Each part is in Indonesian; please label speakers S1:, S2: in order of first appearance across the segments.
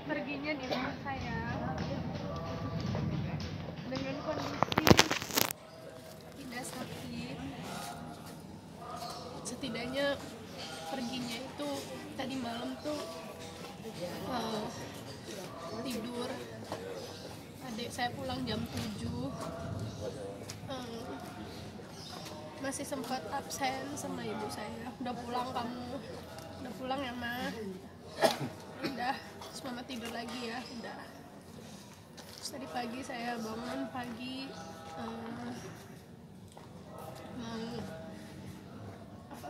S1: Perginya di rumah saya dengan kondisi tidak sakit. Setidaknya perginya itu tadi malam tuh tidur. Adik saya pulang jam 7, masih sempat absen sama ibu saya. Udah pulang kamu? Udah pulang ya, Ma? Udah, terus mama tidur lagi ya, udah. Terus tadi pagi saya bangun pagi, mau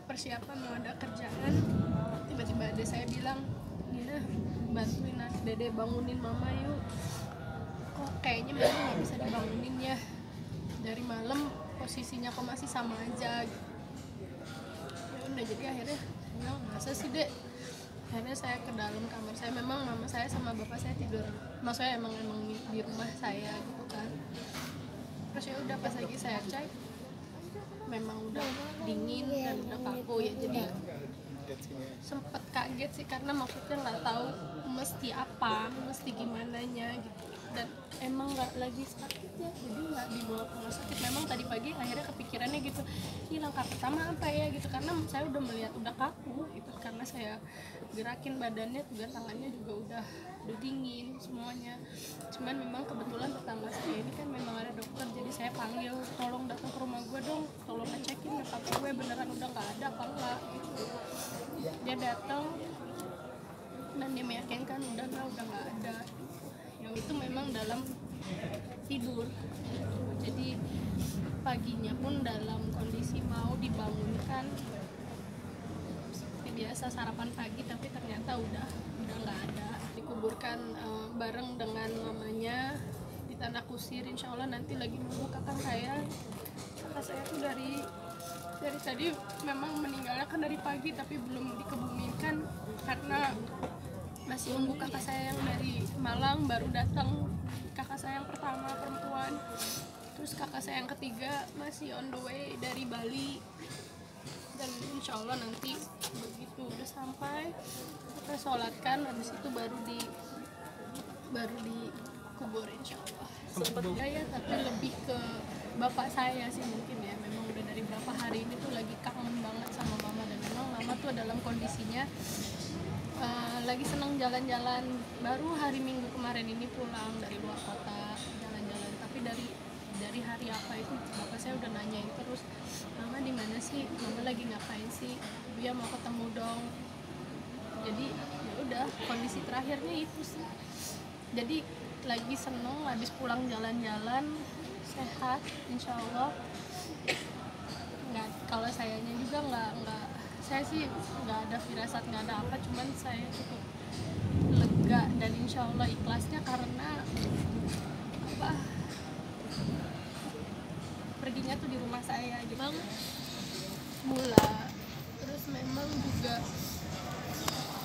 S1: persiapan mau ada kerjaan, tiba-tiba ada saya bilang, Nina bantuin Dede bangunin mama yuk. Kok kayaknya mama nggak bisa dibangunin ya, dari malam posisinya kok masih sama aja gitu. Ya udah, jadi akhirnya bilang masa sih Dek. Akhirnya saya ke dalam kamar saya. Memang mama saya sama bapak saya tidur, maksudnya emang di rumah saya gitu kan. Terus ya udah, pas lagi saya cek memang udah dingin dan udah kaku ya, jadi sempet kaget sih, karena maksudnya nggak tahu mesti apa, mesti gimana nya gitu. Dan emang nggak lagi sakit ya, jadi nggak dibawa ke rumah sakit. Memang tadi pagi akhirnya kepikirannya gitu, ini langkah pertama apa ya gitu, karena saya udah melihat udah kaku gitu, karena saya gerakin badannya juga, tangannya juga udah dingin semuanya. Cuman memang kebetulan tetangga saya ini kan memang ada dokter, jadi saya panggil, tolong datang ke rumah gue dong, tolong ngecekin nyokap gue beneran udah nggak ada apa enggak gitu. Dia datang dan dia meyakinkan udah nggak ada. Yang itu memang dalam tidur gitu. Jadi paginya pun dalam kondisi mau dibangunkan seperti biasa sarapan pagi, tapi ternyata udah nggak ada. Dikuburkan bareng dengan mamanya di tanah kusir. Insya Allah nanti lagi nunggu kakak saya tuh dari tadi memang meninggalnya kan dari pagi, tapi belum dikebumikan karena masih nunggu kakak saya yang dari Malang baru datang. Kakak saya yang pertama perempuan, terus kakak saya yang ketiga masih on the way dari Bali. Dan insya Allah nanti begitu udah sampai kita sholatkan, habis itu baru dikubur insya Allah. Sempat ya, tapi lebih ke bapak saya sih mungkin ya. Memang udah dari berapa hari ini tuh lagi kangen banget sama mama, dan memang mama tuh dalam kondisinya lagi seneng jalan-jalan. Baru hari Minggu kemarin ini pulang dari luar kota jalan-jalan, tapi dari hari apa itu bapak saya udah nanyain terus, mama di mana sih, mama lagi ngapain sih, dia mau ketemu dong. Jadi ya udah, kondisi terakhirnya itu sih. Jadi lagi seneng habis pulang jalan-jalan, sehat insya Allah. Nggak, kalau sayanya juga nggak, saya sih nggak ada firasat, nggak ada apa, cuman saya cukup lega dan insya Allah ikhlasnya karena apa, perginya tuh di rumah saya gitu. Memang mula, terus memang juga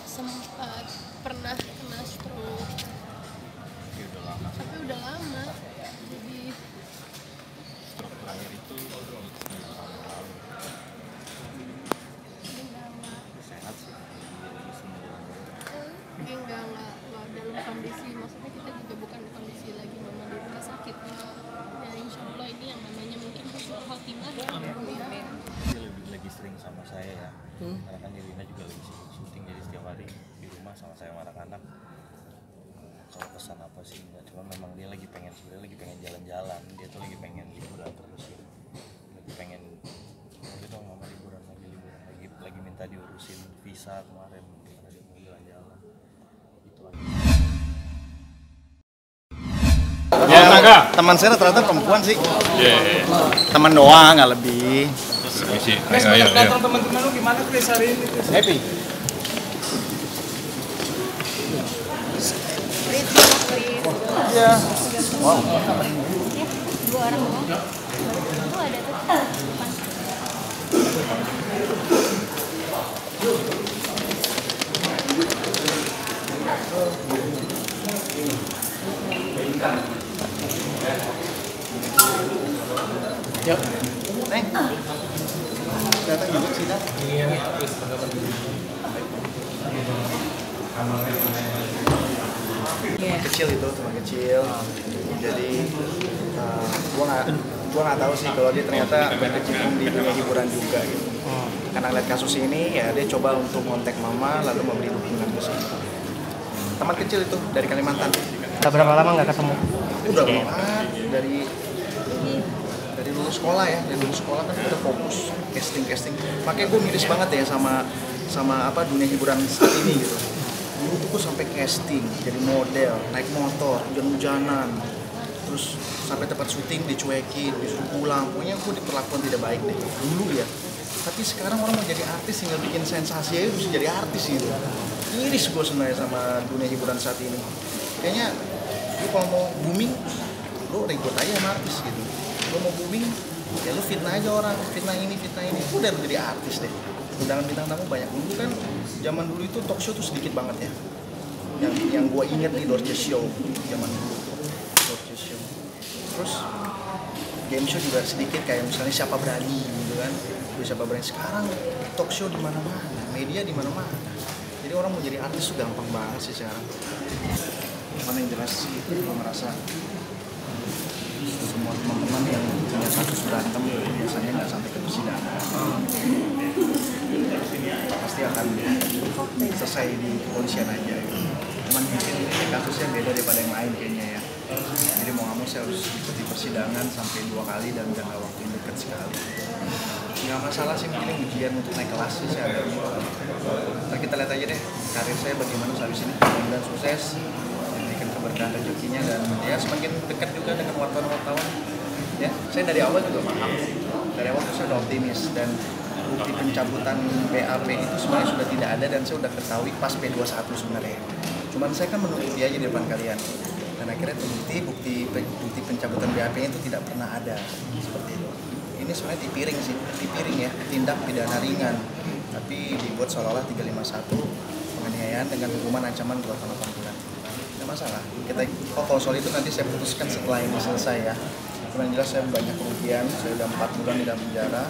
S1: sempat pernah kena stroke, tapi udah lama. Jadi
S2: stroke terakhir itu sehat sih,
S1: enggak dalam kondisi, maksudnya kita juga bukan kondisi lagi mama di rumah sakit ya. Insya Allah ini yang namanya mungkin husnul khotimah ya.
S2: dia lagi sering sama saya ya, karena kan Irina juga lagi syuting, jadi setiap hari di rumah sama saya sama anak-anak. Kalau pesan apa sih enggak, cuma memang dia sebenarnya lagi pengen jalan-jalan, dia tuh lagi pengen liburan terus ya, lagi pengen gitu, mama liburan lagi minta diurusin visa kemarin karena dia mau jalan-jalan itu aja.
S3: Ya, teman saya rata-rata perempuan sih. Teman doang, nggak lebih.
S4: Ayo. Teman-teman lu gimana Chris hari ini?
S3: Happy. Iya. Wow.
S5: Dua orang doang. Itu ada tuh
S3: Yuk. Neng. Datang juga sih, Neng.
S4: Iya.
S3: Kecil itu, teman kecil. Jadi gua nggak tahu sih kalau dia ternyata berkecimpung di dunia hiburan juga gitu. Karena lihat kasus ini ya dia coba untuk kontak mama lalu memberi dukungan ke sini. Teman kecil itu dari Kalimantan.
S5: Udah berapa lama nggak ketemu?
S3: Udah lama dari lulus sekolah ya, dari lulus sekolah kan udah fokus casting. Makanya gue miris banget ya sama apa dunia hiburan saat ini gitu. Dulu tuh gue sampai casting, jadi model, naik motor, hujan-hujanan, terus sampai tempat syuting dicuekin, disuruh pulang. Pokoknya gue diperlakukan tidak baik deh dulu ya. Tapi sekarang orang mau jadi artis tinggal bikin sensasi aja bisa jadi artis gitu. Miris gue sebenarnya sama dunia hiburan saat ini. Kayaknya lu kalau mau booming, lu ribut aja sama artis gitu. Lu mau booming, ya lu fitnah aja orang, fitnah ini. Udah lu jadi artis deh. Undangan bintang tamu banyak. Dulu kan zaman dulu itu talk show tuh sedikit banget ya. Yang gue inget nih Dorce Show zaman dulu. Dorce Show. Terus game show juga sedikit kayak misalnya Siapa Berani gitu kan. Siapa Berani. Sekarang talk show di mana-mana, media di mana-mana. Jadi orang mau jadi artis tuh gampang banget sih sekarang. Mana yang jelas sih, gue merasa semua teman-teman yang punya kasus berantem biasanya nggak sampai ke persidangan. Pasti akan selesai di kepolisian aja gitu. Cuman mungkin ini kasusnya beda daripada yang lain kayaknya ya. Jadi mau nggak mau saya harus ikuti persidangan sampai 2 kali dan jangka waktu yang dekat sekali. Nggak masalah sih, mungkin ujian untuk naik kelas sih saya ada. Ntar kita lihat aja deh karir saya bagaimana habis ini. Mudah-mudahan sukses, diberikan keberkahan rezekinya dan ya semakin dekat juga dengan wartawan-wartawan. Ya, saya dari awal juga paham. Dari awal saya sudah optimis dan bukti pencabutan BAP itu sebenarnya sudah tidak ada dan saya sudah ketahui pas P21 sebenarnya. Cuman saya kan menuruti aja di depan kalian. Dan akhirnya terbukti bukti pencabutan BAP-nya itu tidak pernah ada seperti itu. Ini sebenarnya tipiring ya, tindak pidana ringan, tapi dibuat seolah-olah 351 penganiayaan dengan hukuman ancaman 28 bulan. Tidak masalah. Kalau soal itu nanti saya putuskan setelah ini selesai ya. Cuman jelas saya banyak kerugian, saya sudah 4 bulan di dalam penjara,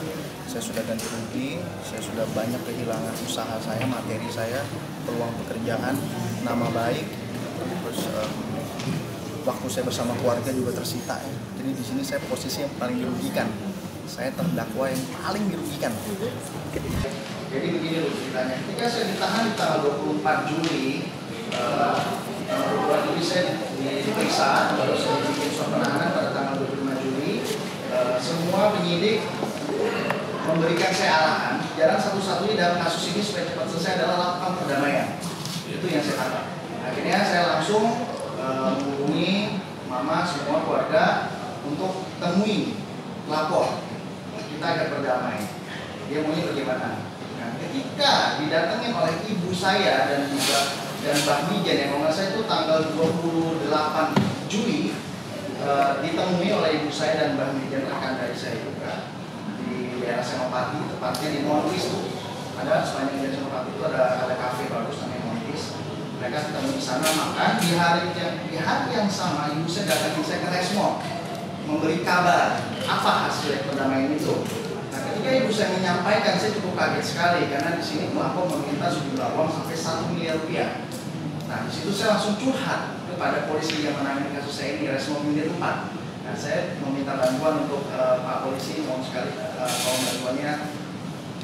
S3: saya sudah ganti rugi, saya sudah banyak kehilangan usaha saya, materi saya, peluang pekerjaan, nama baik, terus waktu saya bersama keluarga juga tersita ya. Jadi di sini saya posisi yang paling dirugikan. Saya terdakwa yang paling dirugikan. Jadi begini loh ceritanya. Ketika saya ditahan di tanggal 24 Juli, tanggal 22 Juli saya diperiksa, lalu saya bikin surat penahanan pada tanggal 25 Juli. Semua penyidik memberikan saya arahan. Jalan satu-satunya dalam kasus ini supaya cepat selesai adalah lakukan perdamaian. Itu yang saya katakan. Akhirnya saya langsung menghubungi mama semua keluarga untuk temui lapor. Kita akan berdamai. Dia maunya bagaimana? Nah, ketika didatangin oleh ibu saya dan Mbak Mijan yang kalau saya itu tanggal 28 Juli ditemui oleh ibu saya dan Mbak Mijan rekan dari saya juga di daerah Senopati, tepatnya di Montis tuh. Ada sepanjang daerah Senopati itu ada kafe bagus namanya Montis. Mereka ketemu di sana, maka di hari yang sama ibu saya datangin saya ke Resmo memberi kabar apa hasil perdamaian itu. Nah, ketika ibu saya menyampaikan, saya cukup kaget sekali karena di sini pelapor meminta sejumlah uang sampai 1 miliar rupiah. Nah, di situ saya langsung curhat kepada polisi yang menangani kasus saya ini, Resmo Munir 4. Nah, saya meminta bantuan untuk Pak Polisi, mohon sekali tolong bantuannya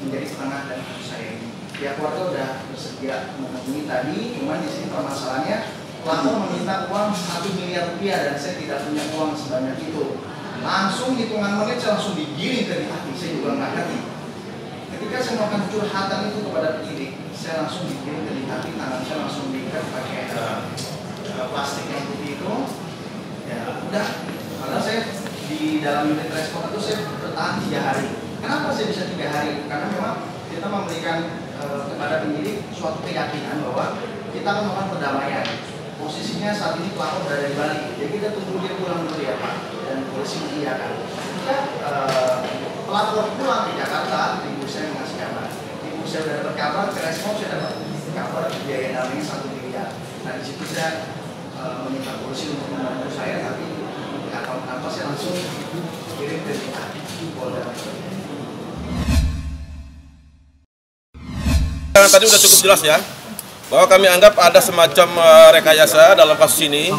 S3: menjadi penengah dari kasus saya ini. Pihak keluarga sudah bersedia menghubungi tadi, cuman di sini permasalahannya pelapor meminta uang 1 miliar rupiah dan saya tidak punya uang sebanyak itu. Langsung hitungan menit saya langsung digiring ke hati, saya juga nggak ngerti. Ketika saya melakukan curhatan itu kepada penyidik, saya langsung digiring ke hati, tangan saya langsung diikat pakai plastik yang putih itu. Ya udah, karena saya di dalam unit respon itu saya bertahan 3 hari. Kenapa saya bisa 3 hari? Karena memang kita memberikan kepada penyidik suatu keyakinan bahwa kita akan melakukan perdamaian. Posisinya saat ini pelapor berada di Bali, jadi kita tunggu dia pulang dulu ya Pak, dan polisi mengiyakan. Ketika pelapor pulang ke Jakarta, ibu saya saya udah dapat kabar, Resmo saya dapat kabar biaya damainya 1 miliar. Nah di situ saya meminta polisi untuk membantu saya, tapi nggak tahu kenapa saya langsung kirim ke Polda.
S6: Tadi sudah cukup jelas ya, bahwa kami anggap ada semacam rekayasa dalam kasus ini.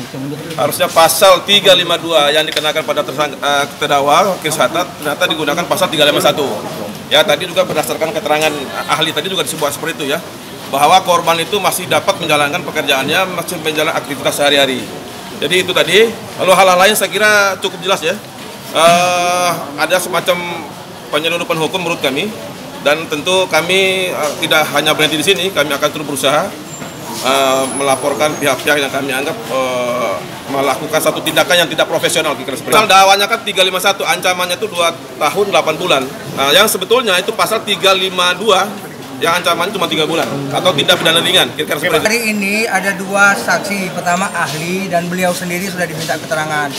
S6: Harusnya pasal 352 yang dikenakan pada terdakwa Wakil Satat ternyata digunakan pasal 351. Ya, tadi juga berdasarkan keterangan ahli tadi juga disebut seperti itu ya, bahwa korban itu masih dapat menjalankan pekerjaannya, masih menjalankan aktivitas sehari-hari. Jadi itu tadi. Lalu hal-hal lain saya kira cukup jelas ya. Ada semacam penyelundupan hukum menurut kami. Dan tentu kami tidak hanya berhenti di sini, kami akan terus berusaha melaporkan pihak-pihak yang kami anggap melakukan satu tindakan yang tidak profesional. Pasal dakwanya kan 351, ancamannya itu 2 tahun 8 bulan. Nah, yang sebetulnya itu pasal 352 yang ancamannya cuma 3 bulan atau tindak pidana ringan. Kira-kira seperti itu.
S7: Hari ini ada 2 saksi, pertama ahli dan beliau sendiri sudah diminta keterangan.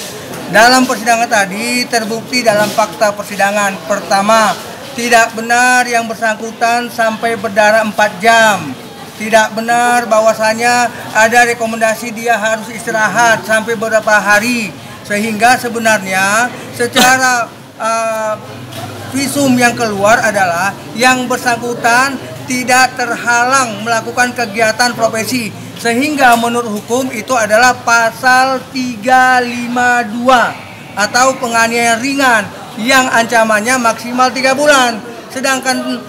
S7: Dalam persidangan tadi terbukti dalam fakta persidangan, pertama, tidak benar yang bersangkutan sampai berdarah 4 jam. Tidak benar bahwasanya ada rekomendasi dia harus istirahat sampai beberapa hari. Sehingga sebenarnya secara visum yang keluar adalah yang bersangkutan tidak terhalang melakukan kegiatan profesi. Sehingga menurut hukum itu adalah pasal 352 atau penganiayaan ringan yang ancamannya maksimal 3 bulan. Sedangkan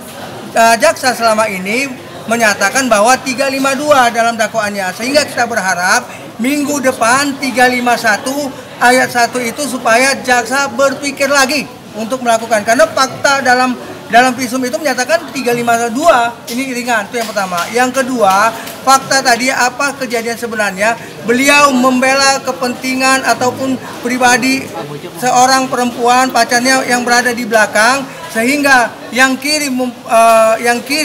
S7: jaksa selama ini menyatakan bahwa 352 dalam dakwaannya. Sehingga kita berharap minggu depan 351 ayat 1 itu supaya jaksa berpikir lagi untuk melakukan. Karena fakta dalam visum itu menyatakan 352 ini ringan, itu yang pertama. Yang kedua, fakta tadi apa kejadian sebenarnya, beliau membela kepentingan ataupun pribadi seorang perempuan pacarnya yang berada di belakang, sehingga yang kiri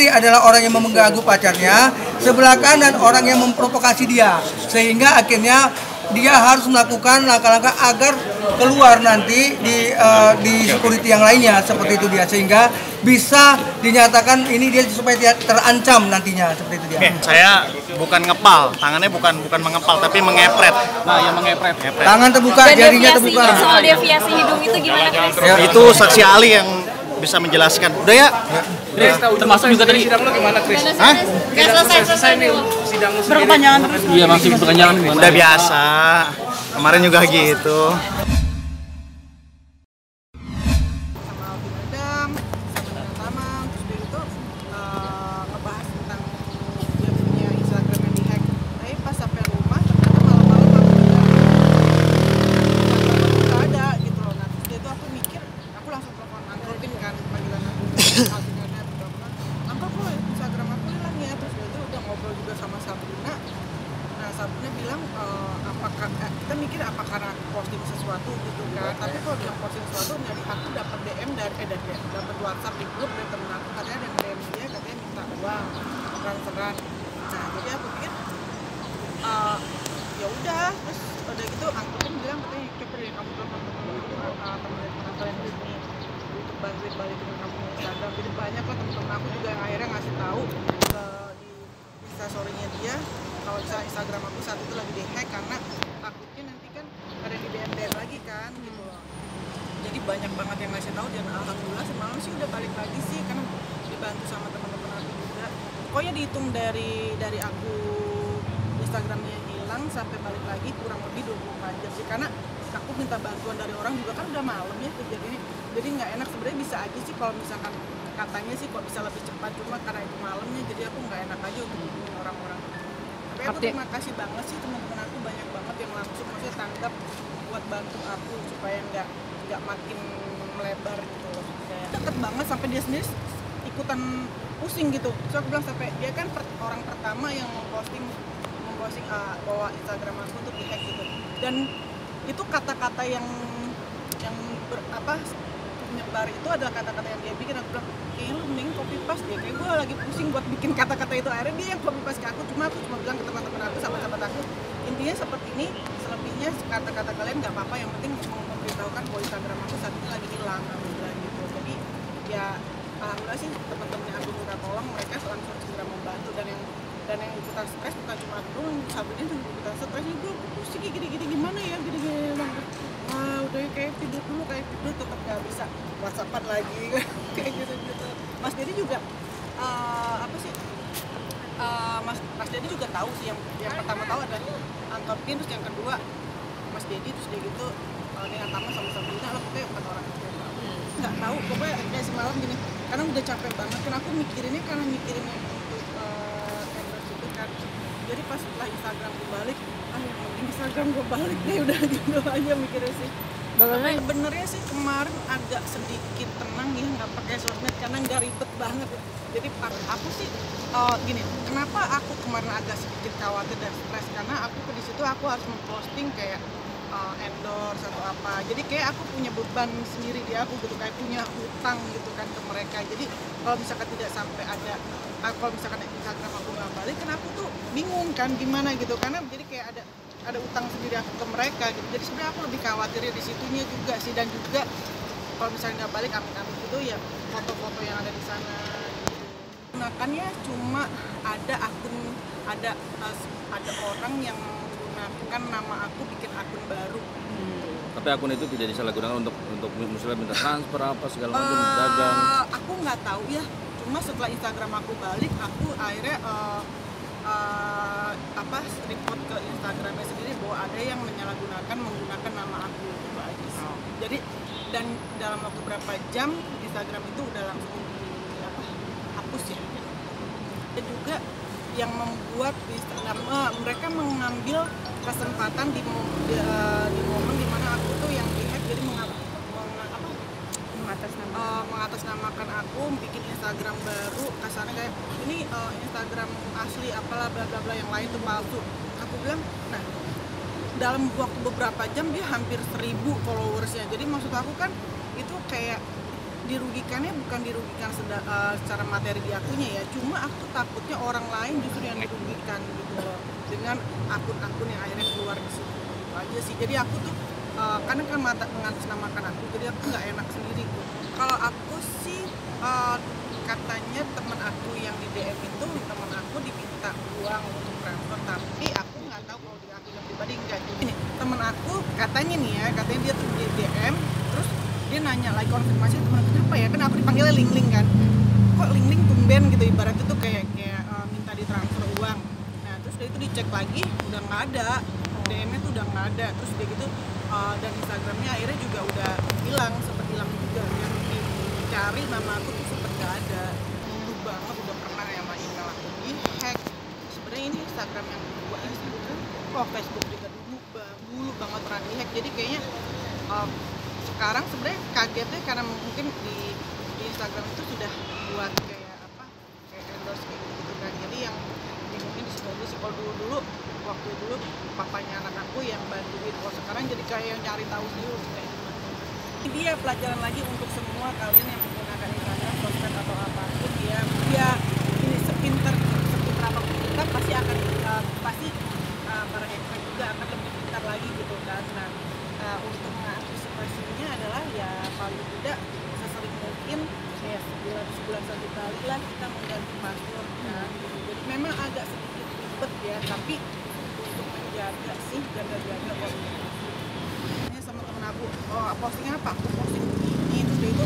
S7: adalah orang yang mengganggu pacarnya, sebelah kanan orang yang memprovokasi dia, sehingga akhirnya dia harus melakukan langkah-langkah agar keluar nanti di security yang lainnya, seperti itu dia, sehingga bisa dinyatakan ini dia supaya tidak terancam nantinya, seperti itu dia.
S8: Saya bukan ngepal, tangannya bukan mengepal tapi mengepret.
S4: Nah, yang mengepret.
S7: Tangan terbuka, jarinya terbuka.
S9: Soal deviasi hidung itu gimana, Chris?
S8: Itu saksi ahli yang bisa menjelaskan. Udah ya?
S4: Termasuk juga tadi sidang lo gimana, Chris?
S8: Hah?
S9: Selesai nih.
S4: Sidang lo
S9: Berkepanjangan terus.
S4: Iya, masih berkepanjangan.
S8: Udah biasa. Kemarin juga gitu.
S10: Ngebahas tentang dia punya Instagram yang dihack. Tapi pas sampai rumah ternyata malam-malam aku nggak ada gitu loh. Nah terus dia tuh aku mikir, aku langsung telepon Angkopin kan, panggilan aku Alvinanya bilang, Angkop lo Instagram aku hilang ya. Terus dia tuh udah ngobrol juga sama Sabrina. Nah Sabrina bilang apakah kita mikir apa karena aku posting sesuatu gitu kan. Tapi kalau dia posting sesuatu, nyari aku dapat DM dapat WhatsApp di grup dari temen aku, katanya ada DM dia, katanya minta uang transferan. Nah jadi aku pikir ya udah, terus udah gitu Angkopin bilang katanya coba deh kamu telepon temen-temen aku yang di sini untuk bantuin balikin kamu Instagram. Jadi banyak lah temen-temen aku juga yang akhirnya ngasih tahu di instastorynya dia kalau Instagram aku saat itu lagi dihack, karena takutnya nanti kan ada di DM lagi kan gitu loh. Jadi banyak banget yang ngasih tahu, dan alhamdulillah semalam sih udah balik lagi sih, karena dibantu sama teman-teman aku juga. Pokoknya dihitung dari aku Instagramnya hilang sampai balik lagi kurang lebih 24 jam sih, karena aku minta bantuan dari orang juga kan udah malam ya kejadiannya. Jadi nggak enak sebenarnya, bisa aja sih kalau misalkan katanya sih kok bisa lebih cepat, cuma karena itu malamnya jadi aku nggak enak aja untuk hubungin orang-orang. Tapi aku terima kasih banget sih teman-teman aku, banyak banget yang langsung maksudnya tanggap buat bantu aku supaya nggak makin melebar gitu loh. Deket banget sampai dia sendiri ikutan pusing gitu. So aku bilang sampai dia kan orang pertama yang memposting bahwa Instagram aku tuh dihack gitu. Dan itu kata-kata yang menyebar itu adalah kata-kata yang dia bikin. Aku bilang, kayaknya lu mending copy paste deh, kayak gue lagi pusing buat bikin kata-kata itu. Akhirnya dia yang copy paste ke aku, cuma bilang ke teman-teman aku, sahabat-sahabat aku, intinya seperti ini, selebihnya kata-kata kalian nggak apa-apa, yang penting mau memberitahukan bahwa Instagram aku saat ini lagi hilang, aku bilang gitu. Jadi ya alhamdulillah sih teman-teman aku minta tolong mereka langsung segera membantu. Dan yang ikutan stres bukan cuma aku doang, Sabrina juga ikutan stres juga. Pusing gini gimana ya, gini udah kayak tidur tetap nggak bisa WhatsAppan lagi kayak gitu. Mas Dedi juga Mas Dedi juga tahu sih, yang pertama tahu adalah Antonin, terus yang kedua Mas Dedi, terus dia gitu dengan Tama sama Sabrina lah, pokoknya 4 orang itu nggak tahu. Pokoknya kayak semalam gini, karena udah capek banget kan aku mikirinnya untuk endorse itu kan. Jadi pas setelah Instagram gue balik, yang penting Instagram gue balik deh, udah gitu aja mikirnya sih. Sebenarnya sih kemarin agak sedikit tenang ya, nggak pakai sosmed karena nggak ribet banget. Jadi aku sih gini, kenapa aku kemarin agak sedikit khawatir dan stres, karena aku di situ aku harus memposting kayak endorse atau apa. Jadi kayak aku punya beban sendiri di aku gitu, kayak punya hutang gitu kan ke mereka. Jadi kalau misalkan tidak sampai ada, kalau misalkan Instagram aku nggak balik, kan aku tuh bingung kan gimana gitu, karena jadi kayak ada utang sendiri aku ke mereka gitu. Jadi sebenarnya aku lebih khawatirnya di situnya juga sih, dan juga kalau misalnya nggak balik amit-amit gitu ya foto-foto yang ada di sana gitu. Gunakannya cuma ada orang yang menggunakan nama aku bikin akun baru.
S2: Tapi akun itu tidak disalahgunakan untuk misalnya minta transfer apa segala macam, dagang.
S10: Aku nggak tahu ya. Cuma setelah Instagram aku balik, aku akhirnya report ke Instagramnya sendiri bahwa ada yang menggunakan nama aku gitu aja sih. Jadi dan dalam waktu berapa jam Instagram itu udah langsung hapus ya. Dan juga yang membuat mereka mengambil kesempatan di momen dimana aku tuh yang dihack, jadi mengatasnamakan aku, bikin Instagram baru, kasarnya kayak ini Instagram asli apalah bla bla bla, yang lain tuh palsu. Aku bilang, nah dalam waktu beberapa jam dia hampir 1000 followersnya. Jadi maksud aku kan itu kayak dirugikannya bukan dirugikan secara materi di akunya ya, cuma aku takutnya orang lain justru yang dirugikan gitu loh dengan akun-akun yang akhirnya keluar di situ gitu aja sih. Jadi aku tuh karena kan mengatasnamakan aku, jadi aku nggak enak sendiri gitu. Kalau aku sih katanya teman aku yang di DM itu, teman aku diminta uang untuk transfer, tapi aku nggak tahu kalau di akun pribadi enggak. Ini teman aku katanya nih ya, katanya dia tuh di DM terus dia nanya lagi konfirmasi, teman kenapa ya, kan aku dipanggilnya Ling kan, kok Ling tumben gitu, ibaratnya tuh kayak minta ditransfer uang. Nah terus dia itu dicek lagi udah nggak ada, DM-nya tuh udah nggak ada, terus dia gitu dan Instagramnya akhirnya juga udah hilang, sempet hilang juga, yang dicari nama aku tuh sempet nggak ada. Dulu banget udah pernah sama email aku dihack. Sebenarnya ini Instagram yang kedua, Instagram Facebook juga dulu banget pernah dihack. Jadi kayaknya sekarang sebenarnya kagetnya karena mungkin di Instagram itu sudah buat kayak endorse kayak gitu kan. Jadi yang bingungnya di situ aja sih. Kalau dulu waktu dulu papanya anak aku yang bantuin, kalau sekarang jadi kayak yang nyari tahu dulu kayak gimana. Ini dia pelajaran lagi untuk semua kalian yang menggunakan Instagram, sosmed atau apapun, dia ini sepintar apapun kita pasti akan para hacker juga akan lebih pintar lagi gitu kan. Nah untuk mengantisipasinya adalah ya paling tidak sesering mungkin kayak sebulan 1 kali lah kita mengganti password kan gitu. Jadi memang agak sedikit ribet ya, tapi untuk menjaga sih, jaga-jaga kok. Ini sama temen aku, postingnya apa? Aku posting ini, terus dia itu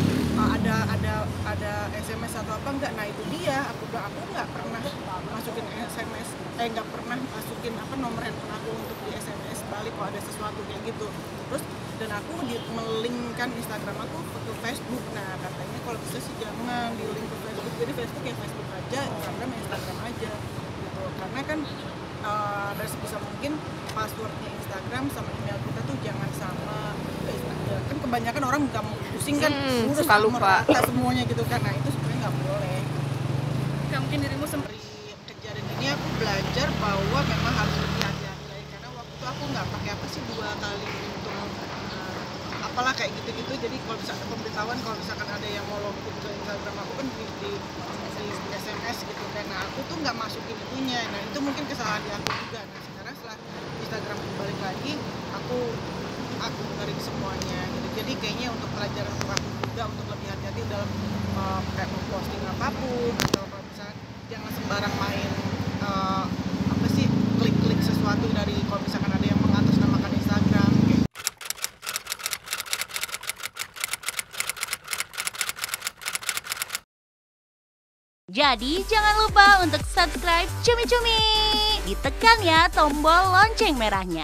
S10: ada SMS atau apa enggak? Nah itu dia, aku nggak pernah masukin SMS, nggak pernah masukin nomor handphone aku untuk di SMS balik kalau ada sesuatu kayak gitu. Terus dan aku melingkan Instagram aku ke Facebook. Nah katanya kalau bisa sih jangan di link ke Facebook, jadi Facebook ya Facebook aja, Instagram ya Instagram aja gitu. Karena kan dari sebisa mungkin passwordnya Instagram sama email kita tuh jangan sama. Kan kebanyakan orang nggak mau pusing kan,
S9: suka lupa
S10: semuanya gitu kan. Nah itu sebenarnya nggak boleh.
S1: Nggak mungkin dirimu
S10: Dari kejadian ini aku belajar bahwa memang harus lebih hati-hati, karena waktu itu aku nggak pakai 2 kali untuk apalah kayak gitu-gitu. Jadi kalau misalkan pemberitahuan, kalau misalkan ada yang mau login ke Instagram aku kan di SMS gitu kan. Nah aku tuh nggak masukin itunya. Nah itu mungkin kesalahan di aku juga. Nah sekarang setelah Instagram balik lagi, aku benerin semuanya gitu. Jadi kayaknya untuk pelajaran untuk aku juga untuk lebih hati-hati dalam kayak memposting apapun, atau kalau misalkan itu dari kalau misalkan ada yang mengatasnamakan Instagram kayak.
S11: Jadi jangan lupa untuk subscribe Cumi Cumi. Ditekan ya tombol lonceng merahnya.